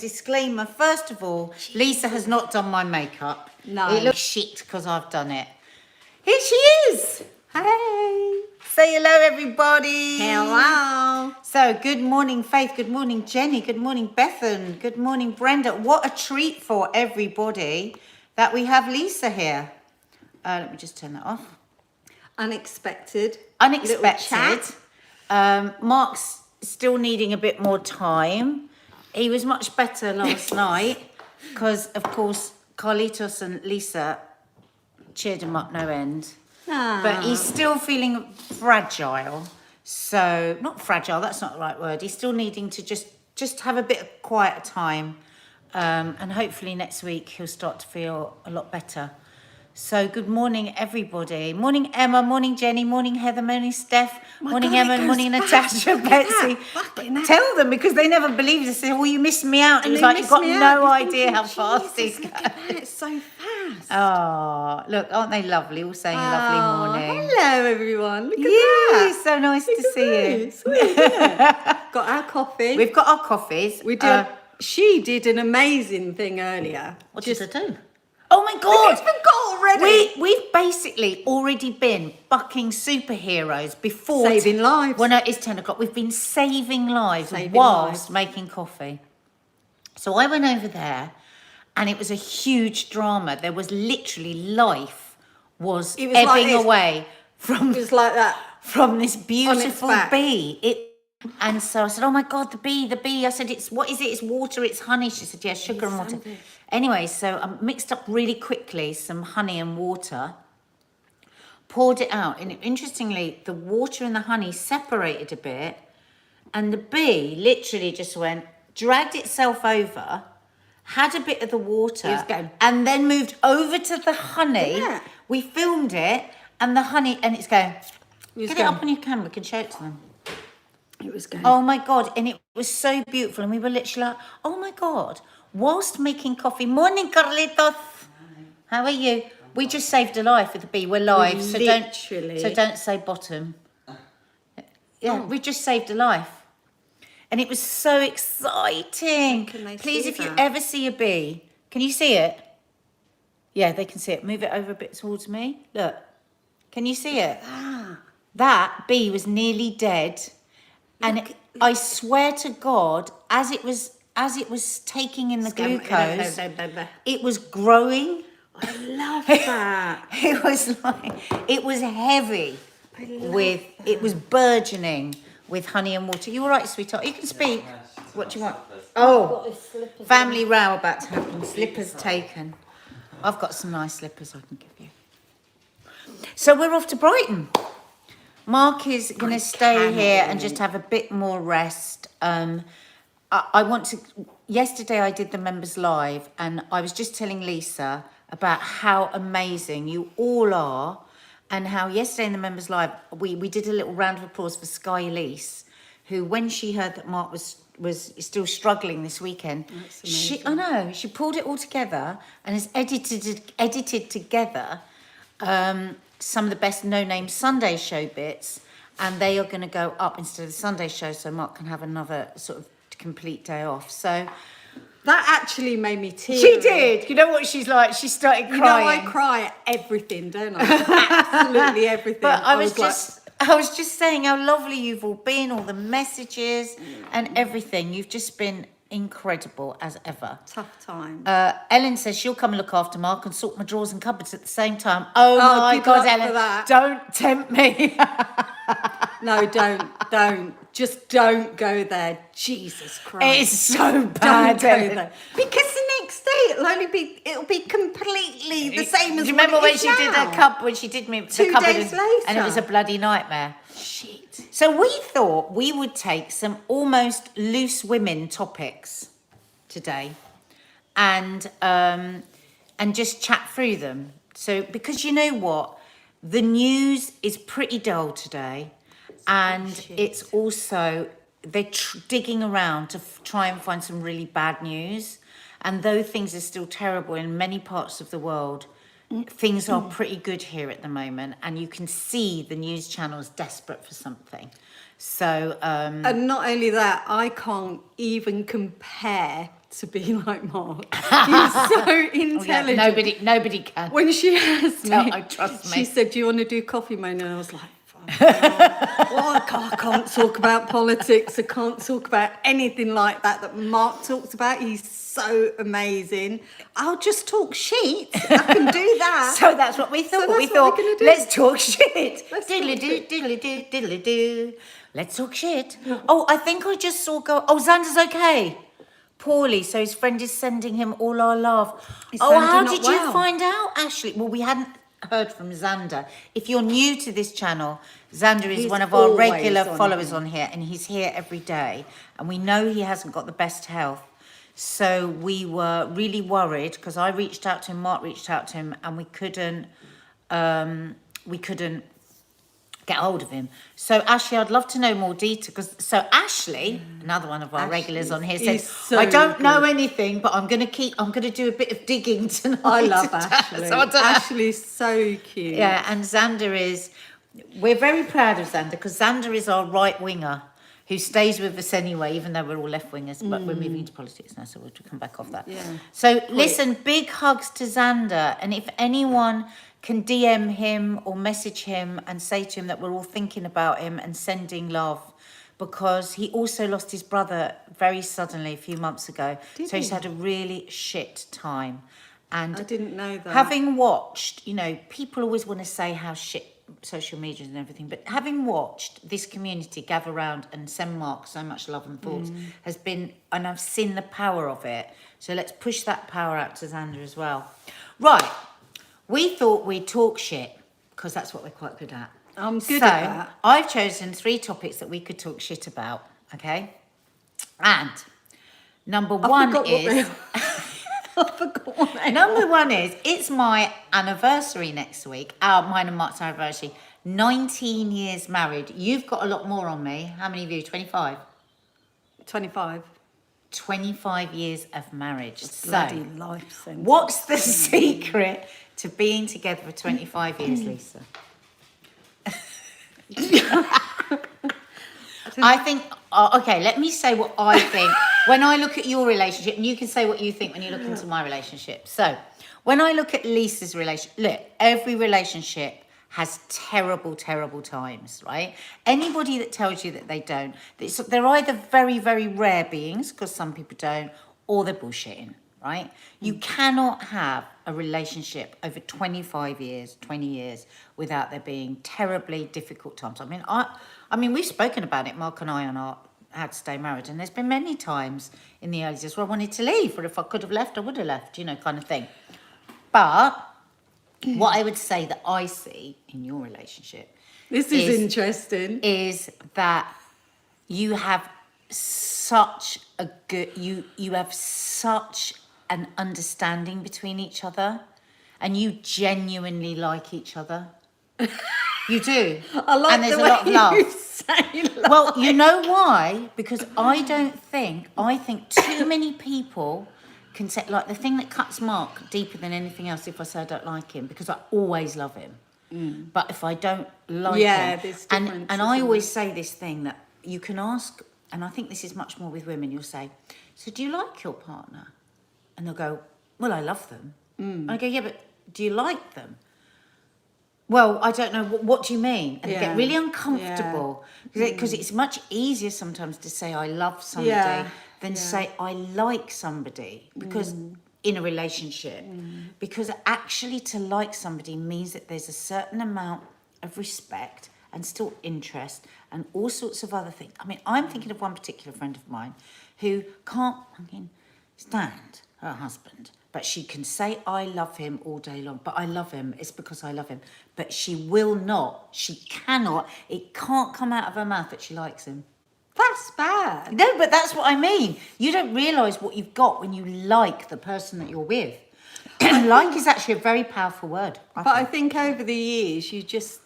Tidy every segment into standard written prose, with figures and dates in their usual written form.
disclaimer. First of all, Lisa has not done my makeup. No. It looks shit because I've done it. Here she is. Hey. Say hello, everybody. Hello. So, good morning, Faith. Good morning, Jenny. Good morning, Bethan. Good morning, Brenda. What a treat for everybody that we have Lisa here. Let me just turn that off. Unexpected. Unexpected. Mark's still needing a bit more time. He was much better last night because, of course, Carlitos and Lisa cheered him up no end. But he's still feeling fragile. So, not fragile, that's not the right word. He's still needing to just have a bit of quiet time. And hopefully next week he'll start to feel a lot better. So, good morning, everybody. Morning, Emma. Morning, Jenny. Morning, Heather. Morning, Steph. Morning, Emma. Morning, Natasha. Betsy. Tell them because they never believed us. They said, well, you missed me out. And it was like, you've got no idea how fast it's going. It's so fast. Oh, look, aren't they lovely? All saying a lovely morning. Hello, everyone. Look at that. Yeah, so nice to see you. Sweet, yeah. Got our coffee. We've got our coffees. We did. She did an amazing thing earlier. What did I do? Oh my God! I forgot already. We've basically already been bucking superheroes before. Saving lives. Well, no, it's 10 o'clock. We've been saving lives Saving whilst lives. making coffee. So I went over there and it was a huge drama. There was literally life was ebbing like this. away from, It was like that. from this beautiful back. bee. And so I said, oh my God, the bee. I said, what is it? It's water, it's honey. She said, yeah, sugar and water. Something. Anyway, so I mixed up really quickly some honey and water, poured it out. And interestingly, the water and the honey separated a bit. And the bee literally just dragged itself over, had a bit of the water, and then moved over to the honey. Yeah. We filmed it, and the honey, and it's going, get it up on your camera, we can show it to them. It was going. Oh my God, and it was so beautiful. And we were literally like, oh my God, whilst making coffee. Morning, Carlitos. How are you? We just saved a life with the bee. We're live, so don't say bottom. Yeah, we just saved a life. And it was so exciting. Please, if you ever see a bee, can you see it? Yeah, they can see it. Move it over a bit towards me. Look, can you see it? That bee was nearly dead. And I swear to God, as it was taking in the glucose, it was growing. I love that. It was heavy it was burgeoning with honey and water. You all right, sweetheart? You can speak. What do you want? Oh, family row about to happen. Slippers taken. I've got some nice slippers I can give you. So we're off to Brighton. Mark is going to stay here and just have a bit more rest. Yesterday I did the members live and I was just telling Lisa about how amazing you all are and how yesterday in the members live, we did a little round of applause for Sky Elise, who when she heard that Mark was still struggling this weekend, she pulled it all together and has edited together some of the best no-name Sunday show bits, and they are going to go up instead of the Sunday show so Mark can have another sort of complete day off. So that actually made me tear. She did. You know what she's like? She started crying. You know, I cry at everything, don't I? Absolutely everything. But I was just saying how lovely you've all been, all the messages and everything. You've just been incredible as ever. Tough time. Ellen says she'll come and look after Mark and sort my drawers and cupboards at the same time. Oh my God, Ellen, don't tempt me. No, don't. Just don't go there. Jesus Christ. It's so bad. Don't go there. Because the next day it'll be completely the same as. Do you remember when she now? did her cupboard? When she did me the 2 cupboard days later, and it was a bloody nightmare. Shit. So we thought we would take some almost loose women topics today, and just chat through them. So because you know what, the news is pretty dull today. And it's also, they're digging around to try and find some really bad news. And though things are still terrible in many parts of the world, things are pretty good here at the moment. And you can see the news channels desperate for something. So, and not only that, I can't even compare to be like Mark. He's so intelligent. Oh, yeah, nobody can. When she asked No, me, trust me. she said, "Do you want to do coffee, mate?" And I was like, well, I can't talk about politics. I can't talk about anything like that Mark talks about. He's so amazing. I'll just talk shit. I can do that. So that's what we thought. So we that's what thought, we're gonna do. let's talk shit. Let's Diddly talk do, shit. diddly do, diddly do. Let's talk shit. Oh, I think I just saw Xander's okay. Poorly, so his friend is sending him all our love. Is Oh, Xander how not did you well? find out, Ashley? Well, we hadn't heard from Xander. If you're new to this channel, Xander is He's one of our always regular on followers here. on here, and he's here every day. And we know he hasn't got the best health. So we were really worried because I reached out to him, Mark reached out to him, and we couldn't get hold of him. So Ashley, I'd love to know more detail. So Ashley, another one of our regulars on here, said, he's so I don't know good. anything, but I'm going to do a bit of digging tonight. I love Ashley. So I don't know. Ashley's so cute. Yeah, and we're very proud of Xander because Xander is our right winger who stays with us anyway, even though we're all left wingers, but we're moving into politics now, so we'll come back off that. Yeah. So listen, big hugs to Xander, and if anyone can DM him or message him and say to him that we're all thinking about him and sending love, because he also lost his brother very suddenly a few months ago. Did so he's he? had a really shit time. And I didn't know that. having watched, people always want to say how shit social media and everything, but having watched this community gather around and send Mark so much love and thoughts has been, and I've seen the power of it. So let's push that power out to Xander as well. Right. We thought we'd talk shit because that's what we're quite good at. I'm good at that. I've chosen 3 topics that we could talk shit about, okay? And number one is... I forgot what they Number one is, it's my anniversary next week. Mine and Mark's anniversary. 19 years married. You've got a lot more on me. How many of you? 25? 25. 25 years of marriage. Bloody So, life sentence. what's the secret to being together for 25 years, Lisa? I think, okay, let me say what I think when I look at your relationship, and you can say what you think when you look into my relationship. So, when I look at Lisa's relationship, look, every relationship has terrible, terrible times, right? Anybody that tells you that they don't, they're either very, very rare beings, because some people don't, or they're bullshitting, right? You cannot have a relationship over 25 years, 20 years, without there being terribly difficult times. I mean, we've spoken about it, Mark and I, on our How to Stay Married, and there's been many times in the early years where I wanted to leave, or if I could have left, I would have left, kind of thing. But what I would say that I see in your relationship This is interesting. is that you have such a good, you have such an understanding between each other, and you genuinely like each other. You do. I like and there's the a lot of way love. you say love. Well, you know why? Because I think too many people can say, like, the thing that cuts Mark deeper than anything else, if I say I don't like him, because I always love him. But if I don't like him, there's and differences, I isn't always say this thing that you can ask, and I think this is much more with women, you'll say, so do you like your partner? And they'll go, well, I love them. And I go, yeah, but do you like them? Well, I don't know. What do you mean? And they get really uncomfortable. Because it's much easier sometimes to say I love somebody than say I like somebody. Because in a relationship. Because actually to like somebody means that there's a certain amount of respect and still interest and all sorts of other things. I mean, I'm thinking of one particular friend of mine who can't fucking stand her husband. But she can say, I love him all day long. But I love him. It's because I love him. But she will not. She cannot. It can't come out of her mouth that she likes him. That's bad. No, but that's what I mean. You don't realise what you've got when you like the person that you're with. Like is actually a very powerful word. I think over the years, you just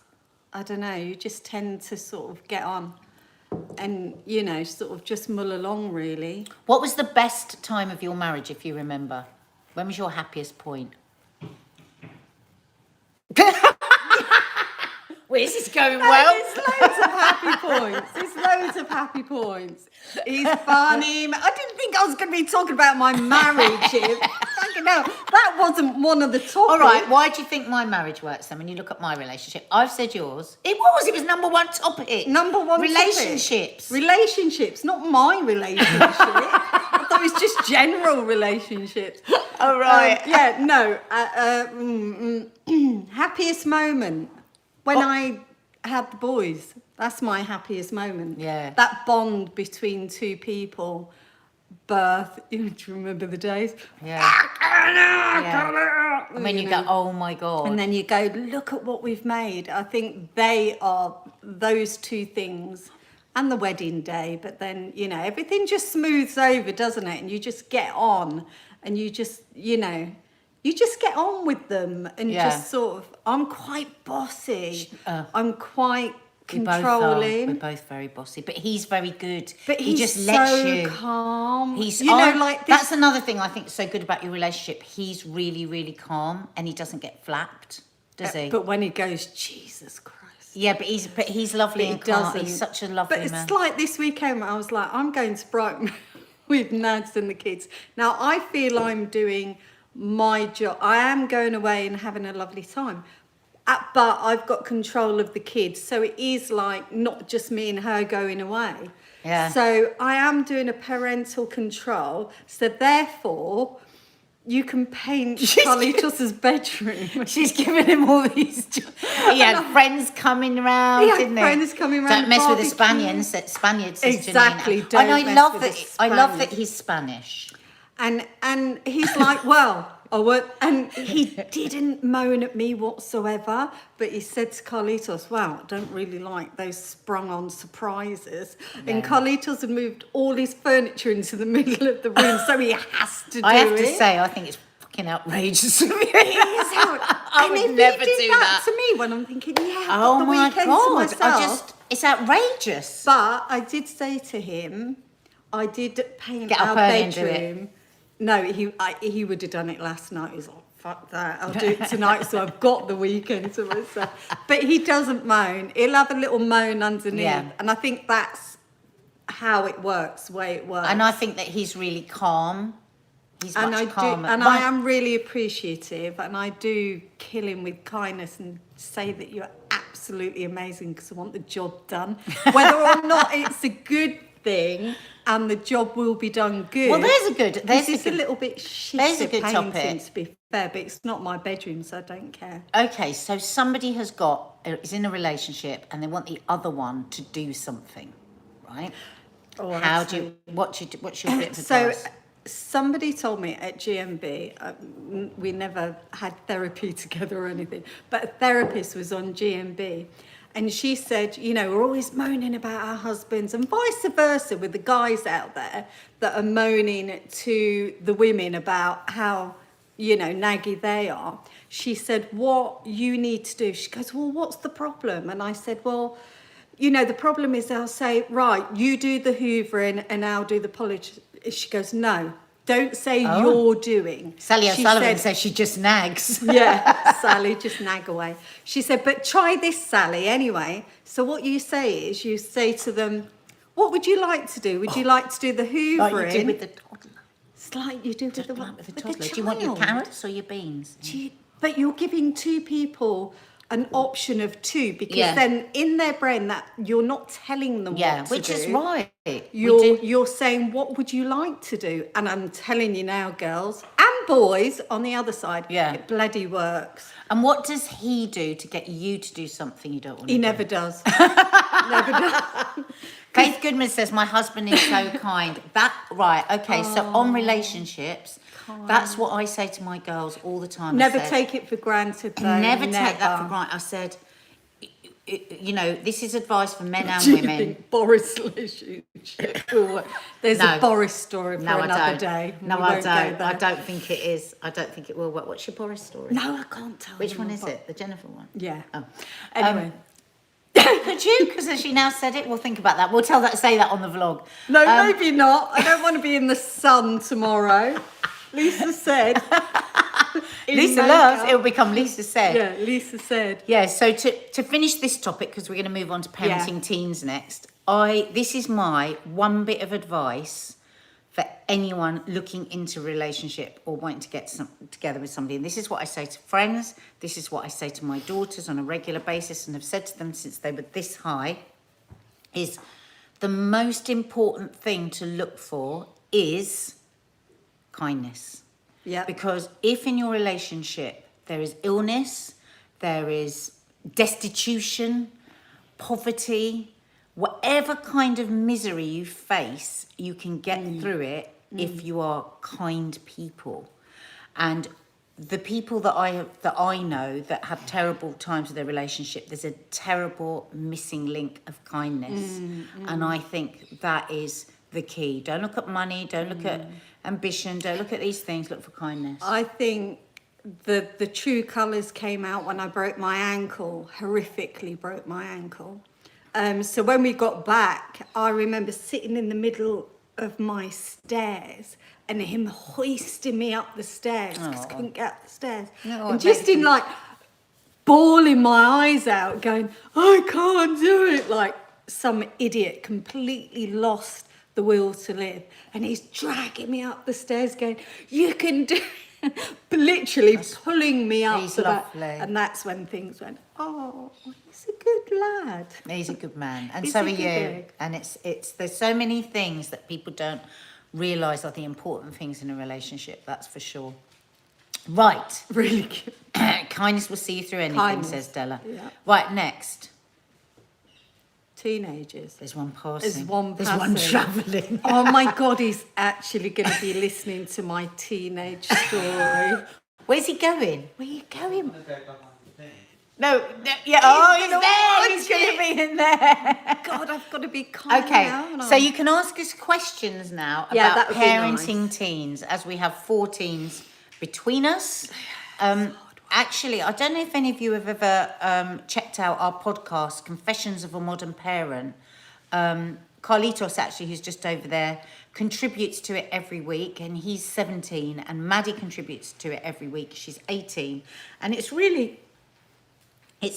tend to sort of get on and, sort of just mull along, really. What was the best time of your marriage, if you remember? When was your happiest point? Well, this is going well. There's loads of happy points. There's loads of happy points. He's funny. I didn't think I was going to be talking about my marriage. Fucking hell, that wasn't one of the topics. All right, why do you think my marriage works then when you look at my relationship? I've said yours. It was number one topic. Number one relationships. Topic. Relationships, not my relationship. I thought it was just general relationships. All right. Happiest moment when I had the boys. That's my happiest moment. Yeah. That bond between two people. Birth. Do you remember the days? Yeah. And then you go, oh my God. And then you go, look at what we've made. I think they are those two things. And the wedding day. But then, everything just smooths over, doesn't it? And you just get on. And you just, you just get on with them. And just sort of, I'm quite bossy. I'm quite controlling. We're both very bossy, but he's very good. But he just so lets you. Calm. He's like this. That's another thing I think is so good about your relationship. He's really, really calm, and he doesn't get flapped, does he? But when he goes, Jesus Christ. Yeah, but he's lovely and calm. He's such a lovely man. But it's like this weekend where I was like, I'm going to Brighton with Nads and the kids. Now I feel I'm doing my job. I am going away and having a lovely time. But I've got control of the kids. So it is like not just me and her going away. Yeah. So I am doing a parental control. So therefore, you can paint Carlitos' bedroom. She's giving him all these... He had friends coming around, didn't he? Friends coming around. Don't mess with the Spaniards, says exactly. Janina. And I love that he's Spanish. And he's like, well... and he didn't moan at me whatsoever, but he said to Carlitos, wow, I don't really like those sprung-on surprises. Yeah. And Carlitos had moved all his furniture into the middle of the room, so he has to do it. I have to say, I think it's fucking outrageous. It is I would never do that to me when I'm thinking, I've got the weekend to myself. It's outrageous. But I did say to him, I did paint Get our up early and do bedroom. No, he would have done it last night. He was like, fuck that, I'll do it tonight, so I've got the weekend to myself. But he doesn't moan. He'll have a little moan underneath. Yeah. And I think that's how it works, the way it works. And I think that he's really calm. He's much calmer. I am really appreciative, and I do kill him with kindness and say that you're absolutely amazing because I want the job done. Whether or not it's a good thing and the job will be done good. Well, there's a little bit shit there's a good topic, to be fair, but it's not my bedroom, so I don't care. Okay, so somebody is in a relationship and they want the other one to do something, right? Oh, what's your bit of so advice? Somebody told me at GMB, we never had therapy together or anything, but a therapist was on GMB. And she said, we're always moaning about our husbands and vice versa with the guys out there that are moaning to the women about how, naggy they are. She said, what you need to do, she goes, well, what's the problem? And I said, well, the problem is they'll say, right, you do the hoovering and I'll do the polish. She goes, no, don't say you're doing. Sally O'Sullivan says she just nags. Yeah, Sally, just nag away. She said, but try this, Sally, anyway. So what you say is, you say to them, what would you like to do? Would you like to do the hoovering? Like you do with the toddler. It's like you do with the toddler. Do you want your carrots or your beans? But you're giving two people an option of two, because then in their brain that you're not telling them what to which do. Is right. You're saying, what would you like to do? And I'm telling you now, girls and boys on the other side, it bloody works. And what does he do to get you to do something you don't want to do? He never does. Never does. Faith Goodman says, my husband is so kind. So on relationships, that's what I say to my girls all the time. Never take it for granted, though. Never take that for granted. I said, this is advice for men and women. You think Boris There's a Boris story for another day. No, I don't. I don't think it is. I don't think it will work. What's your Boris story? No, I can't tell. Which one is it? The Jennifer one? Yeah. Oh. Anyway. Could you? Because as she now said it, we'll think about that. We'll say that on the vlog. No, maybe not. I don't want to be in the sun tomorrow. Lisa said. Lisa loves, it'll become Lisa said. Yeah, Lisa said. Yeah, so to finish this topic, because we're going to move on to parenting teens next, this is my one bit of advice for anyone looking into a relationship or wanting to get together with somebody. And this is what I say to friends. This is what I say to my daughters on a regular basis, and have said to them since they were this high, is the most important thing to look for is kindness. Yeah. Because if in your relationship there is illness, there is destitution, poverty, whatever kind of misery you face, you can get through it if you are kind people. And the people that I know that have terrible times with their relationship, there's a terrible missing link of kindness. And I think that is the key. Don't look at money, don't look at ambition, don't look at these things, look for kindness. I think the true colours came out when I broke my ankle, horrifically broke my ankle. So when we got back, I remember sitting in the middle of my stairs and him hoisting me up the stairs because I couldn't get up the stairs. No, and just in like bawling my eyes out, going, I can't do it, like some idiot, completely lost the will to live. And he's dragging me up the stairs going, you can do it. Literally pulling me up. He's the back. lovely. And that's when things went, oh, he's a good lad. He's a good man, and He's so a are good you. egg. And it's there's so many things that people don't realise are the important things in a relationship. That's for sure. Right, Really good. kindness will see you through anything, Kindness, says Della. yeah. Right, next. Teenagers. There's one passing. There's one There's one passing. travelling. Oh my God, he's actually going to be listening to my teenage story. Where's he going? Where are you going? I'm gonna go behind the thing. No, yeah. He's You know there, what? He's going to be in there. God, I've got to be kind Okay, now. haven't I? so you can ask us questions now Yeah, about that would be parenting nice. teens, as we have 4 teens between us. Actually, I don't know if any of you have ever checked out our podcast, Confessions of a Modern Parent. Carlitos, actually, who's just over there, contributes to it every week, and he's 17, and Maddie contributes to it every week. She's 18, and it's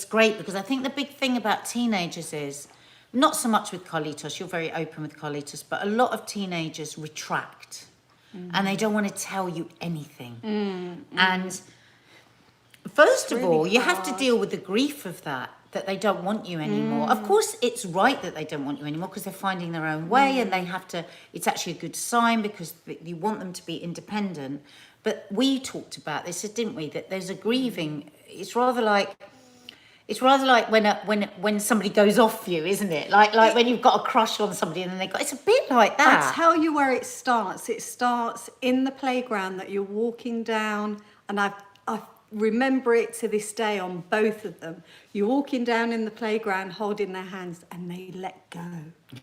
great because I think the big thing about teenagers is, not so much with Carlitos, you're very open with Carlitos, but a lot of teenagers retract and they don't want to tell you anything. And first of really all, you have to hard. deal with the grief of that they don't want you anymore. Of course, it's right that they don't want you anymore because they're finding their own way and they have to, it's actually a good sign because you want them to be independent. But we talked about this, didn't we? That there's a grieving, it's rather like when somebody goes off you, isn't it? Like when you've got a crush on somebody and then it's a bit like that. I'll tell you where it starts. It starts in the playground that you're walking down, and I remember it to this day on both of them. You're walking down in the playground holding their hands and they let go.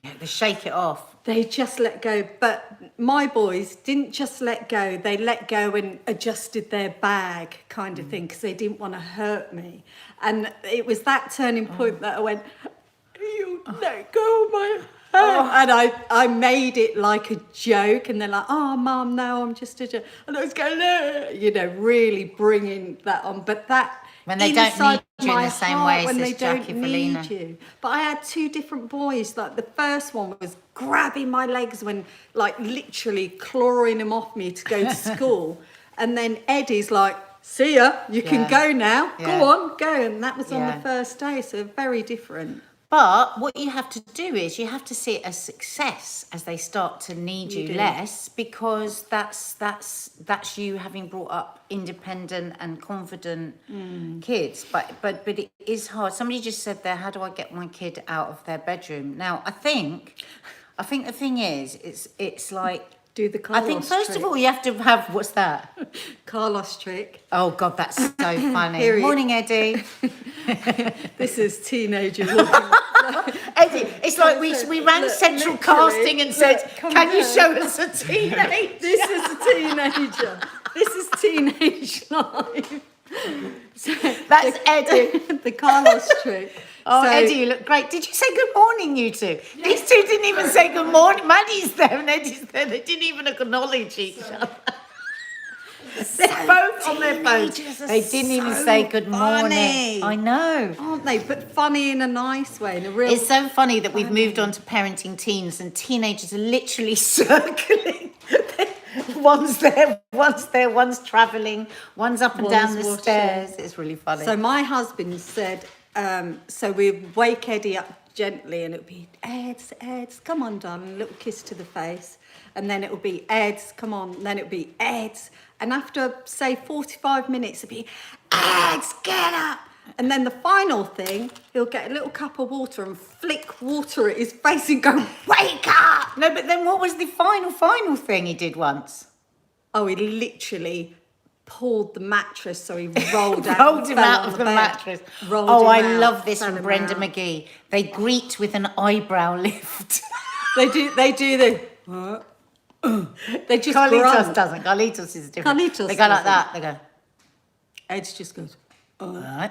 Yeah, they shake it off. They just let go. But my boys didn't just let go. They let go and adjusted their bag kind of thing because they didn't want to hurt me. And it was that turning point that I went, you let go of my hand. And I made it like a joke. And they're like, oh, Mum, no, I'm just a joke. And I was going, really bringing that on. But that... When they don't inside need you in my the same heart, way as when this they don't Jackie need Felina. you. But I had 2 different boys. Like the first one was grabbing my legs when, like, literally clawing them off me to go to school. And then Eddie's like, see ya, you can go now. Yeah. Go on, go. And that was on Yeah. the first day, so very different. But what you have to do is you have to see it as success as they start to need you do. less, because that's you having brought up independent and confident kids. But it is hard. Somebody just said there, how do I get my kid out of their bedroom? Now I think the thing is, it's like, Do the Carlos I think first trick. of all you have to have, what's that? Carlos trick. Oh God, that's so funny. Here he- Morning, Eddie. This is teenager walking. Eddie, it's like we ran Look, Central literally, Casting and said, look, come can you here." show us a teenage? This is a teenager. This is teenage life. So, That's Eddie. the Carlos trick. Oh, So- Eddie, you look great. Did you say good morning, you two? These two didn't even say good morning. Maddie's there and Eddie's there. They didn't even acknowledge each other. They're both on their phones. Teenagers are They didn't even so say good morning. funny. I know. Aren't they? But funny in a nice way, in a real... It's so funny that we've moved on to parenting teens, and teenagers are literally circling. One's there, one's travelling, one's up and One's down the washing. stairs. It's really funny. So my husband said, so we'd wake Eddie up gently and it would be, Eds, come on, darling, a little kiss to the face. And then it would be, Eds, come on. And then it would be, Eds. And after, say, 45 minutes, it'd be, Eds, get up. And then the final thing, he'll get a little cup of water and flick water at his face and go, wake up. No, but then what was the final thing he did once? Oh, he literally pulled the mattress, so he rolled out. Rolled him fell out on of the bed. mattress. Rolled Oh, him I out, love this fell from him Brenda out. McGee. They greet with an eyebrow lift. They do the... They just Carlitos grunt. doesn't. Carlitos is different. Carlitos They go like doesn't. that. They go, Ed's just goes, all right.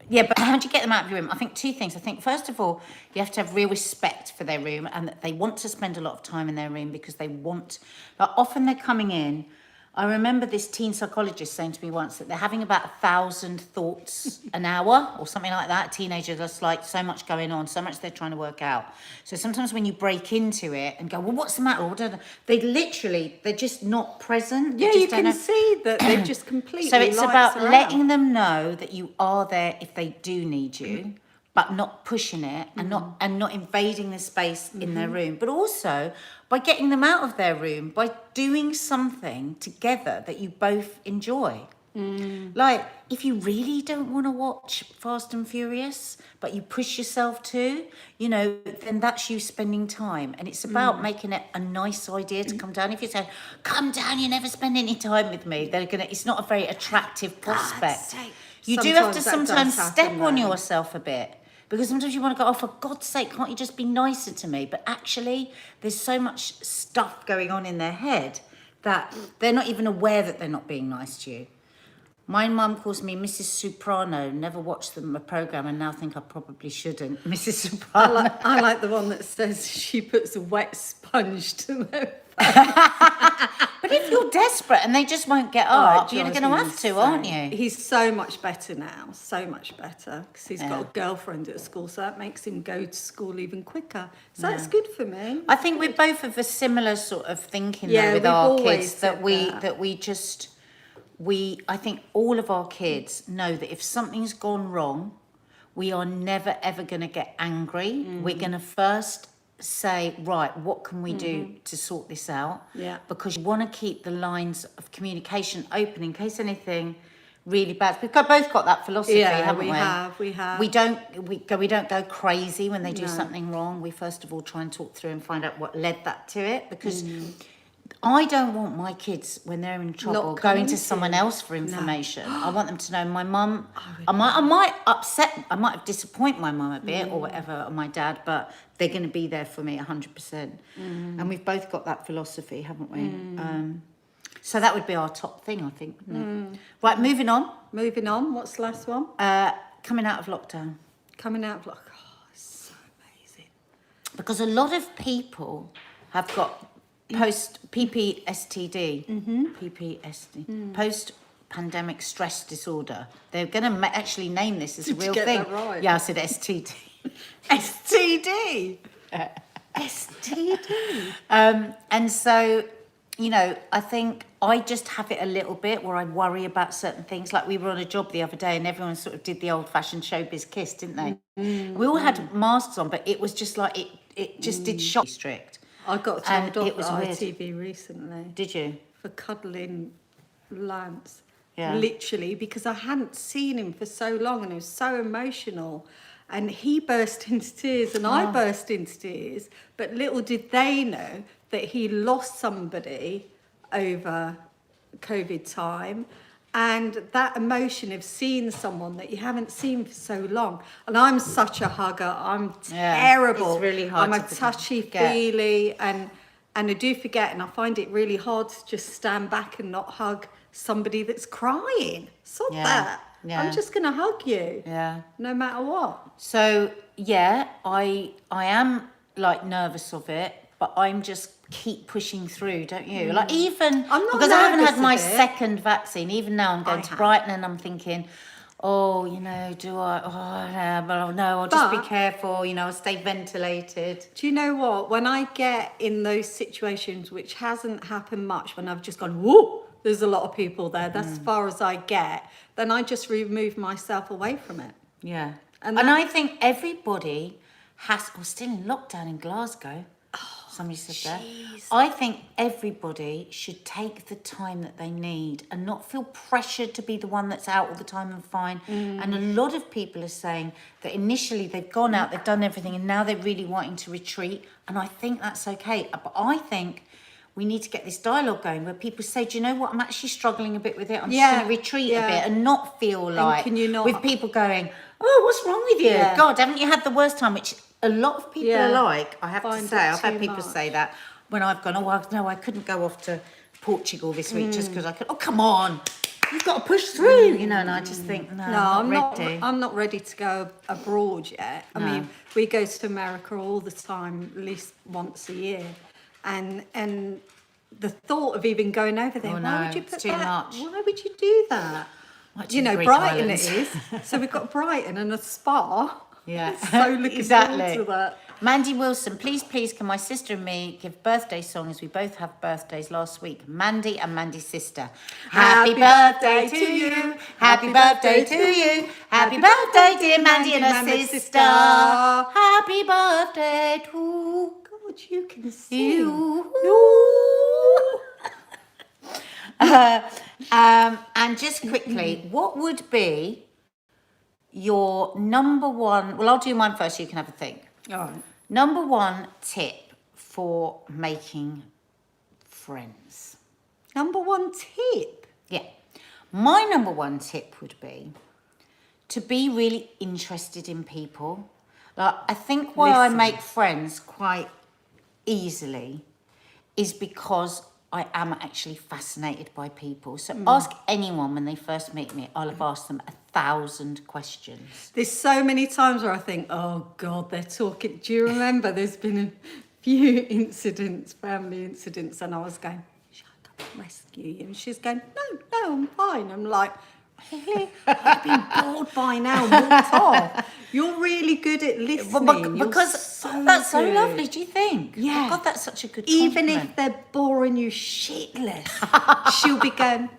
Yeah, but how do you get them out of your room? I think two things. I think, first of all, you have to have real respect for their room and that they want to spend a lot of time in their room because they want... Like, often they're coming in... I remember this teen psychologist saying to me once that they're having about 1,000 thoughts an hour or something like that. Teenagers, that's like so much going on, so much they're trying to work out. So sometimes when you break into it and go, well, what's the matter? They're just not present. They yeah, just you don't can know. see that they just completely So it's lights about her letting out. them know that you are there if they do need you, but not pushing it and not invading the space in their room. But also by getting them out of their room, by doing something together that you both enjoy. Like, if you really don't want to watch Fast and Furious, but you push yourself to, then that's you spending time. And it's about making it a nice idea to come down. If you say, come down, you never spend any time with me, it's not a very attractive prospect. sake. You do have to Sometimes that sometimes does step happen, on though. yourself a bit. Because sometimes you want to go, oh, for God's sake, can't you just be nicer to me? But actually, there's so much stuff going on in their head that they're not even aware that they're not being nice to you. My mum calls me Mrs. Soprano, never watched a programme and now think I probably shouldn't. Mrs. Soprano. I like the one that says she puts a wet sponge to their... But if you're desperate and they just won't get up, you're going to have to, aren't you? He's so much better now, so much better, because he's got a girlfriend at school, so that makes him go to school even quicker. So that's good for me. I think we're both of a similar sort of thinking Yeah, though with we've our always kids said I think all of our kids know that if something's gone wrong, we are never ever going to get angry. We're going to first say, right, what can we do to sort this out? Yeah. Because you want to keep the lines of communication open in case anything really bad. We've both got that philosophy, haven't we? We have. We don't go crazy when they do something wrong. We first of all try and talk through and find out what led that to it, because I don't want my kids, when they're in trouble, Not going coming to to someone you. else for information. I want them to know my mum. I might have disappoint my mum a bit or whatever, or my dad, but they're going to be there for me 100%. And we've both got that philosophy, haven't we? So that would be our top thing, I think, wouldn't it? Right, moving on. Moving on, what's the last one? Coming out of lockdown. Coming out of lockdown. Oh, it's so amazing. Because a lot of people have got PPSTD, post-pandemic stress disorder. They're going to actually name this as a Did you real get thing. that right? Yeah, I said STD. STD. STD. And so, I think I just have it a little bit where I worry about certain things. Like we were on a job the other day and everyone sort of did the old-fashioned showbiz kiss, didn't they? We all had masks on, but it was just like, it just did shock strict. I got And told it off was at weird. ITV recently Did you? for cuddling Lance. Yeah. Literally, because I hadn't seen him for so long and it was so emotional. And he burst into tears and I burst into tears. But little did they know that he lost somebody over COVID time. And that emotion of seeing someone that you haven't seen for so long. And I'm such a hugger. I'm terrible. it's really hard I'm a to forget. touchy-feely and I do forget, and I find it really hard to just stand back and not hug somebody that's crying. Stop that. Yeah. I'm just going to hug you. Yeah. No matter what. So, I am like nervous of it, but I'm just keep pushing through, don't you? Like even I'm not because I haven't had nervous my of it. second vaccine. Even now, I'm going I to have. Brighton, and I'm thinking, oh, you know, do I? Oh, no, but no, I'll just be But- careful. You know, I'll stay ventilated. Do you know what? When I get in those situations, which hasn't happened much, when I've just gone, whoa, there's a lot of people there, that's as far as I get, then I just remove myself away from it. Yeah, And and that- I think everybody has. We're still in lockdown in Glasgow. Somebody said that. I think everybody should take the time that they need and not feel pressured to be the one that's out all the time and fine. And a lot of people are saying that initially they've gone out, they've done everything, and now they're really wanting to retreat. And I think that's okay. But I think we need to get this dialogue going where people say, do you know what? I'm actually struggling a bit with it. I'm just going to retreat a bit and not feel like can you not- with people going, oh, what's wrong with you? Yeah. God, haven't you had the worst time? Which a lot of people are like, I have to Find say, it I've had too people much. say that when I've gone, no, I couldn't go off to Portugal this week just because I could. Oh, come on, you've got to push through, you know. And I just think, no, I'm not ready. I'm not ready to go abroad yet. I mean, we go to America all the time, at least once a year, and the thought of even going over there, Oh, why no, would you it's put too that? much. Why would you do that? Like You know, Greek Brighton islands. it is. So we've got Brighton and a spa. Yeah, So looking forward to that. Mandy Wilson, please, can my sister and me give birthday songs? We both have birthdays last week. Mandy and Mandy's sister. Happy birthday to you. Happy birthday to you. Happy birthday, dear Mandy and her sister. Happy birthday to God, you can sing. you. And just quickly, what would be your number one? Well, I'll do mine first so you can have a think. All right. Number one tip for making friends. Number one tip. Yeah. My number one tip would be to be really interested in people. Like, I think why I Listen. make friends quite easily is because I am actually fascinated by people. So ask anyone when they first meet me, I'll have asked them 1,000 questions. There's so many times where I think, oh God, they're talking. Do you remember there's been a few incidents, family incidents, and I was going, shall I come rescue you? And she's going, no, I'm fine. I'm like, really? I've been bored by now, walked off. You're really good at listening. Because You're that's so good. lovely, do you think? Yeah. God, that's such a good Even compliment. if they're boring you shitless, she'll be going,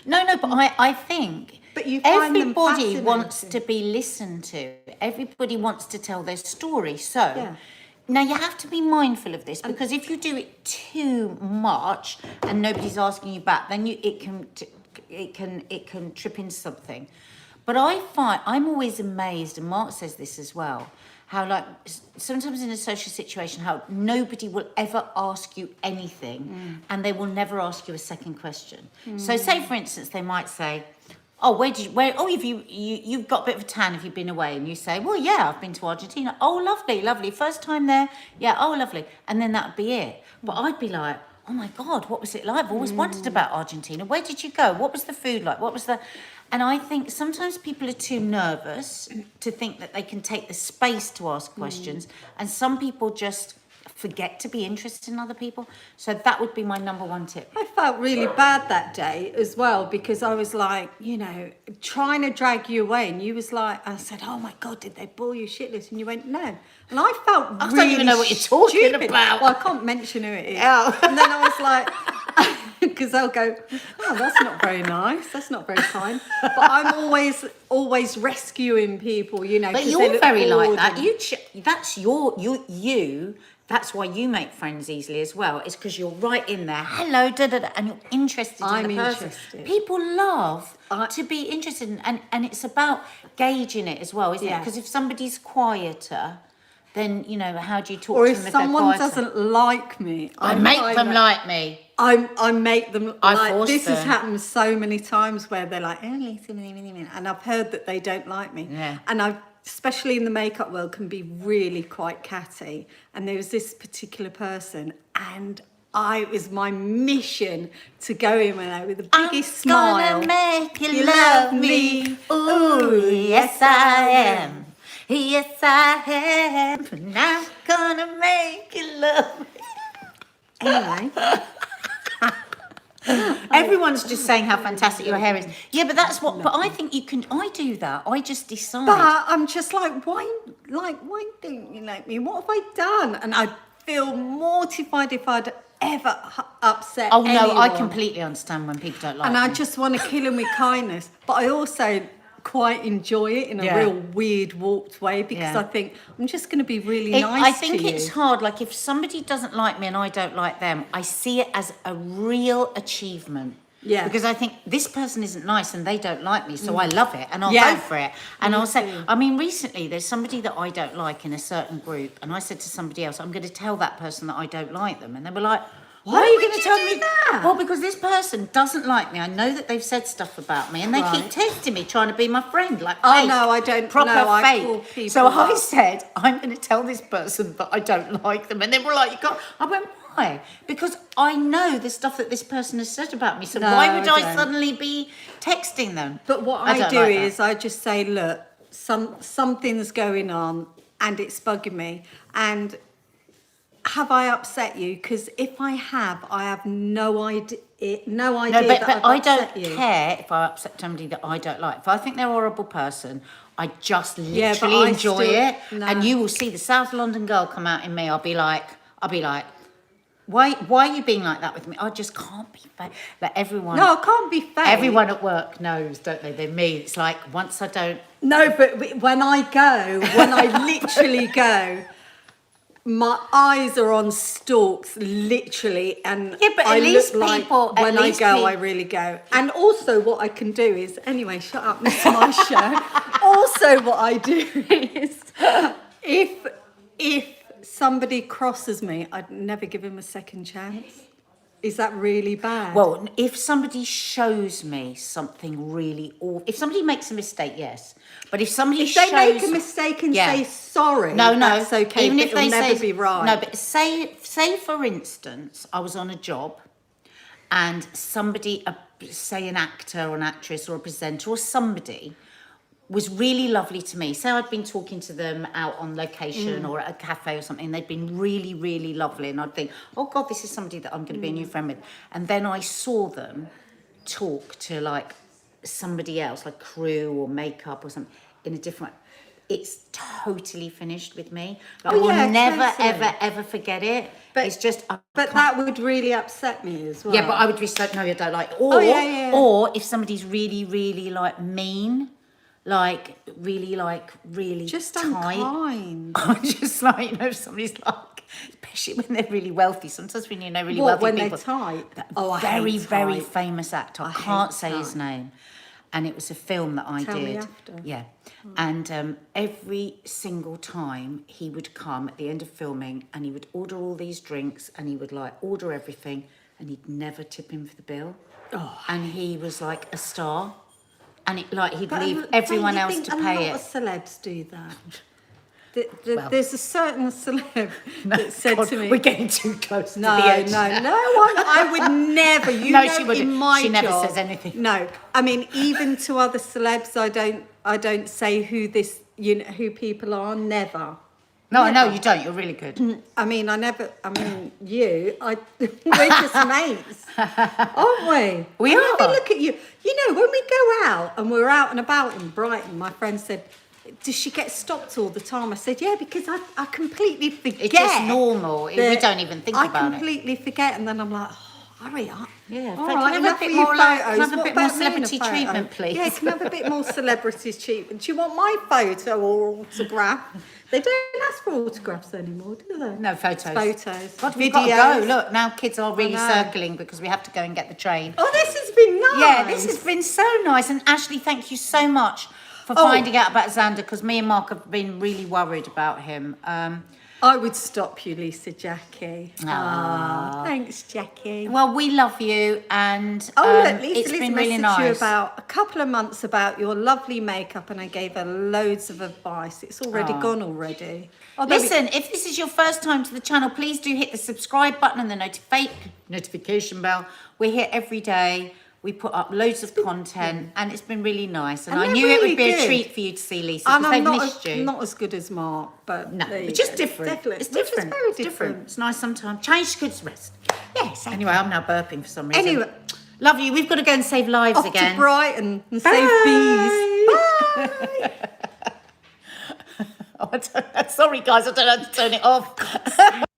No, but I think But you find them everybody wants fascinating. to be listened to. Everybody wants to tell their story. So Yeah. now you have to be mindful of this because if you do it too much and nobody's asking you back, then it can trip into something. But I find I'm always amazed, and Mark says this as well, how like sometimes in a social situation, how nobody will ever ask you anything, and they will never ask you a second question. So, say for instance, they might say, "Oh, you've got a bit of a tan. Have you been away?" And you say, "Well, yeah, I've been to Argentina." "Oh, lovely, first time there." "Yeah, oh, lovely." And then that'd be it. But I'd be like, "Oh my God, what was it like? I've always wondered about Argentina. Where did you go? What was the food like? What was the..." And I think sometimes people are too nervous to think that they can take the space to ask questions. And some people just forget to be interested in other people. So that would be my number one tip. I felt really bad that day as well because I was like, trying to drag you away, and you was like, I said, "Oh my God, did they bore you shitless?" And you went, "No." And I felt I really don't even know what you're talking stupid. about. Well, I can't mention who it is. Oh. And then I was like, because they'll go, "Oh, that's not very nice. That's not very kind." But I'm always rescuing people, But 'cause they you're look very like bored that. and- That's why you make friends easily as well. It's because you're right in there. Hello, and you're interested I'm in the person. interested. People love to be interested in, and it's about gauging it as well, isn't it? Yeah. Because if somebody's quieter, then how do you talk Or to if them if someone they're quieter? doesn't like me, I make them like me. I make them I like force this. Has them. happened so many times where they're like, "Oh, Lisa," and I've heard that they don't like me. Yeah. And I, especially in the makeup world, can be really quite catty. And there was this particular person, and it was my mission to go in with the biggest smile. I'm gonna make you love me. Ooh, yes I am. Yes I am. And I'm gonna make you love me. Anyway. Everyone's just saying how fantastic your hair is. Yeah, but that's what. But I think you can. I do that. I just decide. But I'm just like, why don't you like me? What have I done? And I'd feel mortified if I'd ever upset Oh no, I anyone. completely understand when people don't like And me. I just want to kill them with kindness. But I also quite enjoy it in a Yeah. real weird, warped way because Yeah. I think I'm just going to be really nice I think to you. it's hard. Like if somebody doesn't like me and I don't like them, I see it as a real achievement. Yeah. Because I think this person isn't nice and they don't like me, so I love it and I'll Yeah. go for it. And Me I'll say, too. I mean, recently there's somebody that I don't like in a certain group, and I said to somebody else, I'm going to tell that person that I don't like them, and they were like, why are you would going to you tell do me that? Well, because this person doesn't like me. I know that they've said stuff about me, and they keep Right. texting me trying to be my friend, like Oh, fake, no, I don't- proper no, I fake. call people So I up. said, I'm going to tell this person that I don't like them, and they were like, you can't. I went, why? Because I know the stuff that this person has said about me. So No, why would I I don't. suddenly be texting them? But what I don't do like that. is I just say, look, something's going on and it's bugging me. And have I upset you? Because if I have no idea No, that but I've I upset don't you. care if I upset somebody that I don't like. If I think they're a horrible person, I just Yeah, but literally I enjoy still- it. no. And you will see the South London girl come out in me. I'll be like, why are you being like that with me? I just can't be fake. Like everyone. No, I can't be fake. Everyone at work knows, don't they? They're me. It's like once I don't. No, but when I literally go, my eyes are on stalks, literally, and Yeah, but at I least look like people- at when I least go, pe- I really go. And also, what I can do is, anyway, shut up, this is my show. Also, what I do is, if somebody crosses me, I'd never give him a second chance. Is that really bad? Well, if somebody shows me something really awful, if somebody makes a mistake, yes. But if somebody if they shows, make a mistake and Yeah. say sorry, no, that's okay. Even but if they it'll never say, be right. No, but say for instance, I was on a job, and somebody, say an actor or an actress or a presenter or somebody, was really lovely to me. Say I'd been talking to them out on location or at a cafe or something. They'd been really, really lovely, and I'd think, oh God, this is somebody that I'm going to be a new friend with. And then I saw them talk to like somebody else, like crew or makeup or something, in a different. It's totally finished with me. Like, I will yeah, never, totally. ever forget it. But- it's just. But that would really upset me as well. Yeah, but I would be so no, I don't like. Or yeah. or if somebody's really, really like mean, like really just tight. unkind. I'm just like, you know, if somebody's like, especially when they're really wealthy. Sometimes when you know really What, wealthy when people. they're tight? That Oh, I very, hate very tight. famous actor. I I can't hate say his tight. name. And it was a film that I Tell did. me after. Yeah. And every single time he would come at the end of filming and he would order all these drinks and he would like order everything and he'd never tip him for the bill. Oh. And he was like a star. And it, like he'd But leave don't everyone you else think to a pay lot it. of celebs do that? Well. There's a certain celeb that said God, to me, we're getting too close no, to the edge. I would never. You No, know, she wouldn't. in my She never job- says anything. No, I mean, even to other celebs, I don't say who who people are. Never. No, I know Never. you don't. You're really good. I mean, we're just mates, aren't we? We I are. never look at you. You know, when we go out and we're out and about in Brighton, my friend said, does she get stopped all the time? I said, yeah, because I completely forget. It's just normal. We that don't even think I about it. completely forget, and then I'm like, oh, hurry up. Yeah, All can right, I have a enough bit of your more like- photos. can I have a What bit more about me in a celebrity photo? treatment, please? Yeah, can I have a bit more celebrity treatment? Do you want my photo or autograph? They don't ask for autographs anymore, do they? No, photos. Photos. God, we've got to go. Videos. Look, now kids are really know. circling because we have to go and get the train. Oh, this has been nice. Yeah, this has been so nice. And Ashley, thank you so much for finding out about Xander, because me and Mark have been really worried about him. I would stop you, Lisa Jackie. Aw. Thanks, Jackie. Well, we love you, and Look, Lisa, it's Lisa been really messaged nice. you about a couple of months about your lovely makeup, and I gave her loads of advice. It's already gone already. Although Listen, if this is your first time to the channel, please do hit the subscribe button and the notification bell. We're here every day. We put up loads of content, and it's been really nice. And I they're knew it really would be a good. treat for you to see Lisa, And because I'm they've missed you. not as good as Mark, but No, there you it's just go. different. Definitely. It's different. It's very It's different. It's nice sometimes. Change good rest. Yes. Anyway, I'm now burping for some reason. Anyway, love you. We've got to go and save lives off again. to Brighton and Bye. save bees. Bye. Oh, sorry, guys. I don't know how to turn it off.